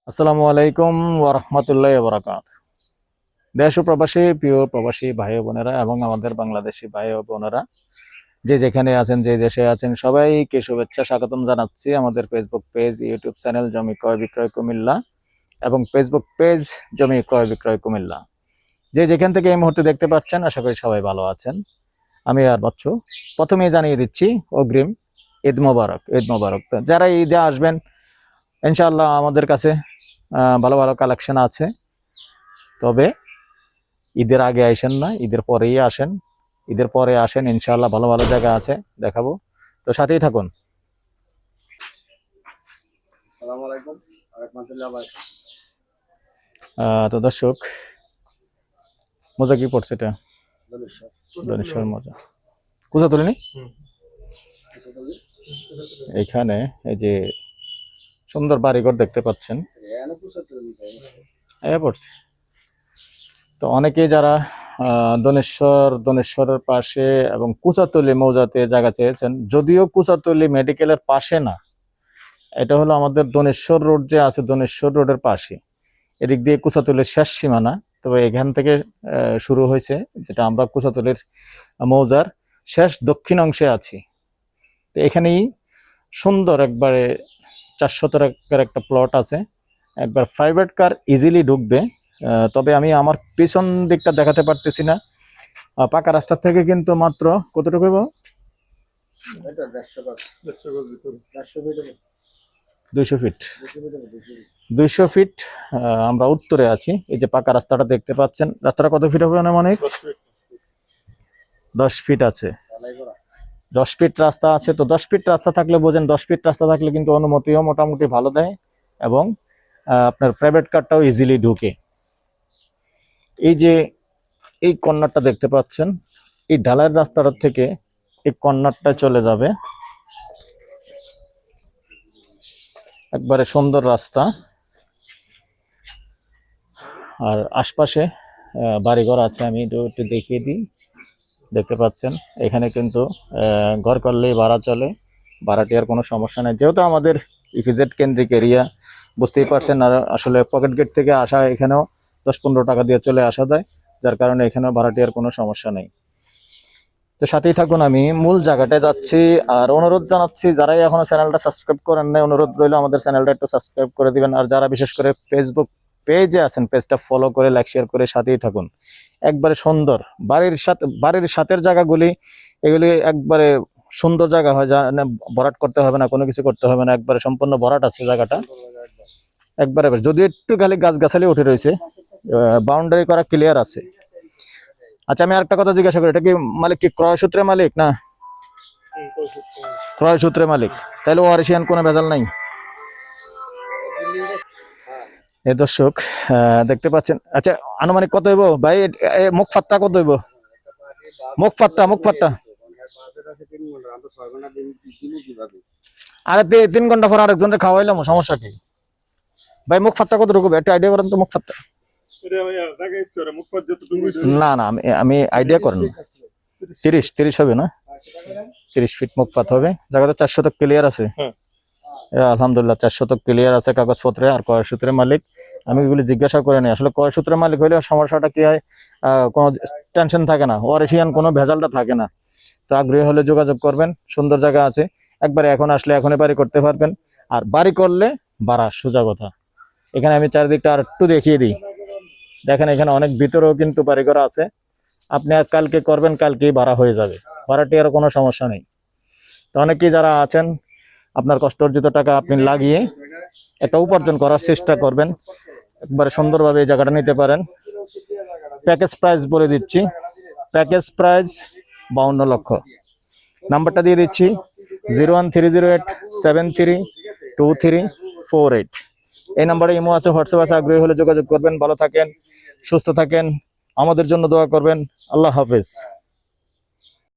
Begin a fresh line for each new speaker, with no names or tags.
আসসালামু আলাইকুম ওয়া রাহমাতুল্লাহি ওয়া বারাকাতুহু। দেশ ও প্রবাসী প্রিয় প্রবাসী ভাই ও বোনেরা এবং আমাদের বাংলাদেশি ভাই ও বোনেরা যে যেখানে আছেন, যে দেশে আছেন, সবাইকে শুভেচ্ছা স্বাগতম জানাচ্ছি আমাদের ফেসবুক পেজ, ইউটিউব চ্যানেল জমি ক্রয় বিক্রয় কুমিল্লা এবং ফেসবুক পেজ জমি ক্রয় বিক্রয় কুমিল্লা। যে যেখান থেকে এই মুহূর্তে দেখতে পাচ্ছেন, আশা করি সবাই ভালো আছেন। আমি আর বাচ্চু প্রথমেই জানিয়ে দিচ্ছি অগ্রিম ঈদ মোবারক। ঈদ মোবারক। যারা ঈদে আসবেন ইনশাআল্লাহ আমাদের কাছে ভালো ভালো কালেকশন আছে। তবে ঈদের আগে আসেন না, ঈদের পরেই আসেন। ঈদের পরে আসেন, ইনশাআল্লাহ ভালো ভালো জায়গা আছে, দেখাবো। তো সাথেই থাকুন।
আসসালামু আলাইকুম ওয়া রাহমাতুল্লাহি ওয়া
তো দর্শক, মোজা কি পড়ছে এটা?
বারাকাতুহু।
ধনেশ্বর মোজা। কোথা তুলিনি এখানে এই যে সুন্দর বাড়িঘর দেখতে পাচ্ছেন, এ পড়ছে। তো অনেকেই যারা দনেশ্বরের পাশে এবং কুচাতলি মৌজাতে জায়গা চেয়েছেন, যদিও কুচাতলি মেডিকেলের পাশে না, এটা হলো আমাদের দনেশ্বর রোড যে আছে, দনেশ্বর রোডের পাশে, এদিক দিয়ে কুচাতলির শেষ সীমানা। তবে এখান থেকে শুরু হয়েছে, যেটা আমরা কুচাতলির মৌজার শেষ দক্ষিণ অংশে আছি। তো এখানেই সুন্দর একবারে 400 টাকার একটা প্লট আছে, একবার প্রাইভেট কার ইজিলি ঢুকবে। তবে আমি আমার পিছন দিকটা দেখাতে পারতেছি না। পাকা রাস্তা থেকে কিন্তু মাত্র কতটুকু হইব? 200 ফিট। 200 ফিট আমরা উত্তরে আছি। এই যে পাকা রাস্তাটা দেখতে পাচ্ছেন, রাস্তাটা কত ফিট হবে মানে? 10 ফিট আছে। 10 ফিট রাস্তা আছে। তো 10 ফিট রাস্তা থাকলে বোঝেন, 10 ফিট রাস্তা থাকলে কিন্তু অনুমতিও মোটামুটি ভালো দেয় এবং আপনার প্রাইভেট কারটাও ইজিলি ঢুকে। এই যে এই কর্নারটা দেখতে পাচ্ছেন, এই ঢালাইয়ের রাস্তাটা থেকে এই কর্নারটা চলে যাবে, একবারে সুন্দর রাস্তা। আর আশপাশে বাড়িঘর আছে, আমি একটু দেখিয়ে দিই। দেখতে পাচ্ছেন এখানে কিন্তু ঘর করলেই ভাড়া চলে, ভাড়াটিয়ার কোনো সমস্যা নেই। যেহেতু আমাদের ইপিজেড কেন্দ্রিক এরিয়া, বুঝতেই পারছেন। আর আসলে পকেট গেট থেকে আসা এখানেও 10-15 টাকা দিয়ে চলে আসা যায়, যার কারণে এখানেও ভাড়াটিয়ার কোনো সমস্যা নেই। তো সাথেই থাকুন, আমি মূল জায়গাটায় যাচ্ছি। আর অনুরোধ জানাচ্ছি, যারাই এখনো চ্যানেলটা সাবস্ক্রাইব করেন নাই, অনুরোধ রইল আমাদের চ্যানেলটা একটু সাবস্ক্রাইব করে দিবেন। আর যারা বিশেষ করে ফেসবুক পেজে আছেন, পেজটা ফলো করে লাইক শেয়ার করে সাথেই থাকুন। একবারে সুন্দর বাড়ির সাথের জায়গাগুলি, এগুলি একবারে সুন্দর জায়গা হয়, যা ভরাট করতে হবে না, কোনো কিছু করতে হবে না, একবারে সম্পূর্ণ ভরাট আছে জায়গাটা একবারে। যদি একটু খালি গাছগাছালি উঠে রয়েছে, বাউন্ডারি করা ক্লিয়ার আছে। আচ্ছা, আমি আরেকটা কথা জিজ্ঞাসা করি, এটা কি মালিক কি ক্রয় সূত্রে মালিক না ক্রয় সূত্রে মালিক? তাহলে ওয়ারিশিয়ান কোনো ভেজাল নাই। এই দর্শক দেখতে পাচ্ছেন। আচ্ছা, আনুমানিক কত হইব ভাই? মুখ ফাত্তা কত হইব? মুখ ফাত্তা আরে 3 ঘন্টা পর আরেকজনের খাওয়াইলাম, সমস্যা কি ভাই? মুখ ফাত্তা কত ঢুকবে একটা আইডিয়া করেন তো। মুখ ফাত্তা না না, আমি আইডিয়া করেন। 30 হবে না? 30 ফিট মুখপাত হবে। জায়গাটা 4 শতক ক্লিয়ার আছে। আলহামদুলিল্লাহ 4 শতক ক্লিয়ার আছে কাগজপত্রে। আর ক্রয় সূত্রে মালিক আমি এগুলি জিজ্ঞাসা করে নিই। আসলে ক্রয় সূত্রে মালিক হইলে সমস্যাটা কি হয়, কোনো টেনশন থাকে না, ওয়ারিশিয়ান কোনো ভেজালটা থাকে না। তো আগ্রহী হলে যোগাযোগ করবেন, সুন্দর জায়গা আছে, একবারে এখন আসলে এখনই বাড়ি করতে পারবেন। আর বাড়ি করলে ভাড়া সোজা কথা। এখানে আমি চারিদিকটা আর একটু দেখিয়ে দিই। দেখেন এখানে অনেক ভিতরেও কিন্তু বাড়ি করা আছে। আপনি কালকে করবেন, কালকেই ভাড়া হয়ে যাবে, ভাড়াটি আর কোনো সমস্যা নেই। তো অনেকেই যারা আছেন, আপনার কষ্ট অর্জিত টাকা আপনি লাগিয়ে একটা উপার্জন করার চেষ্টা করবেন, একবারে সুন্দরভাবে এই জায়গাটা নিতে পারেন। প্যাকেজ প্রাইস বলে দিচ্ছি, প্যাকেজ প্রাইস 52 লক্ষ। নাম্বারটা দিয়ে দিচ্ছি 01308732348। এই নাম্বারে ইমো আছে, হোয়াটসঅ্যাপ আছে, আগ্রহী হলে যোগাযোগ করবেন। ভালো থাকেন, সুস্থ থাকেন, আমাদের জন্য দোয়া করবেন। আল্লাহ হাফেজ।